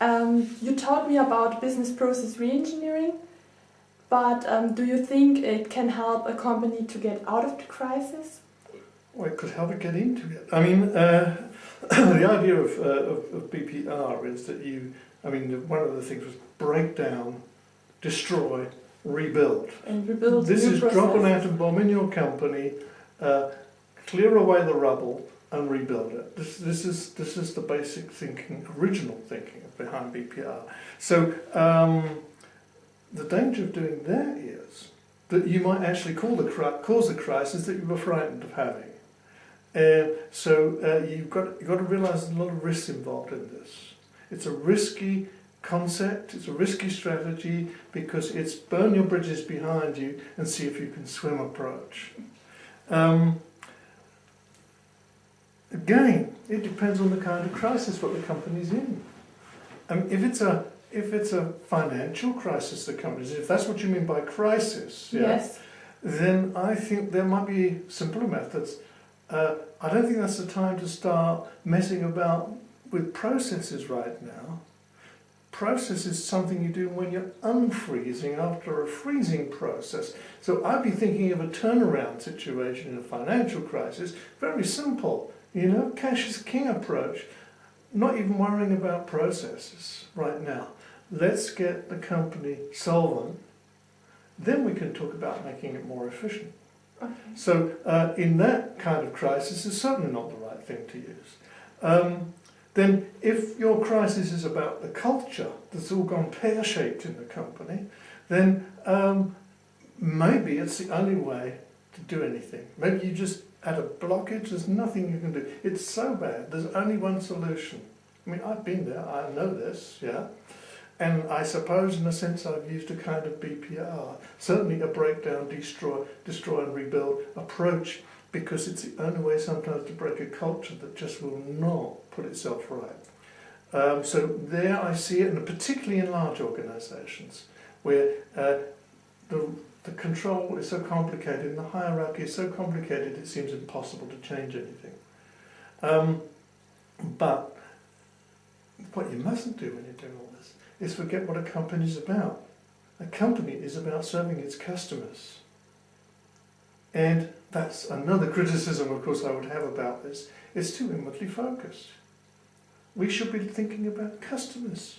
You told me about business process reengineering, but do you think it can help a company to get out of the crisis? Well, it could help it get into it. I mean, the idea of BPR is that one of the things was break down, destroy, rebuild. And rebuild. This is process. drop an atom bomb in your company, clear away the rubble, and rebuild it. This is the basic thinking, original thinking behind BPR. So the danger of doing that is that you might actually cause the crisis that you were frightened of having. So you've got to realise there's a lot of risks involved in this. It's a risky concept, it's a risky strategy, because it's burn your bridges behind you and see if you can swim approach. Again, it depends on the kind of crisis what the company's in. If it's a financial crisis the company's in, if that's what you mean by crisis, yes, then I think there might be simpler methods. I don't think that's the time to start messing about with processes right now. Process is something you do when you're unfreezing after a freezing process. So I'd be thinking of a turnaround situation in a financial crisis. Very simple, cash is king approach. Not even worrying about processes right now. Let's get the company solvent. Then we can talk about making it more efficient. Okay. So in that kind of crisis, it's certainly not the right thing to use. Then if your crisis is about the culture that's all gone pear-shaped in the company, then maybe it's the only way to do anything. Maybe you just at a blockage, there's nothing you can do. It's so bad, there's only one solution. I mean, I've been there, I know this, yeah. And I suppose in a sense I've used a kind of BPR, certainly a breakdown, destroy and rebuild approach, because it's the only way sometimes to break a culture that just will not put itself right. So there I see it, and particularly in large organisations, where the control is so complicated and the hierarchy is so complicated it seems impossible to change anything. But what you mustn't do when you're doing all this is forget what a company is about. A company is about serving its customers. And that's another criticism, of course, I would have about this. It's too inwardly focused. We should be thinking about customers.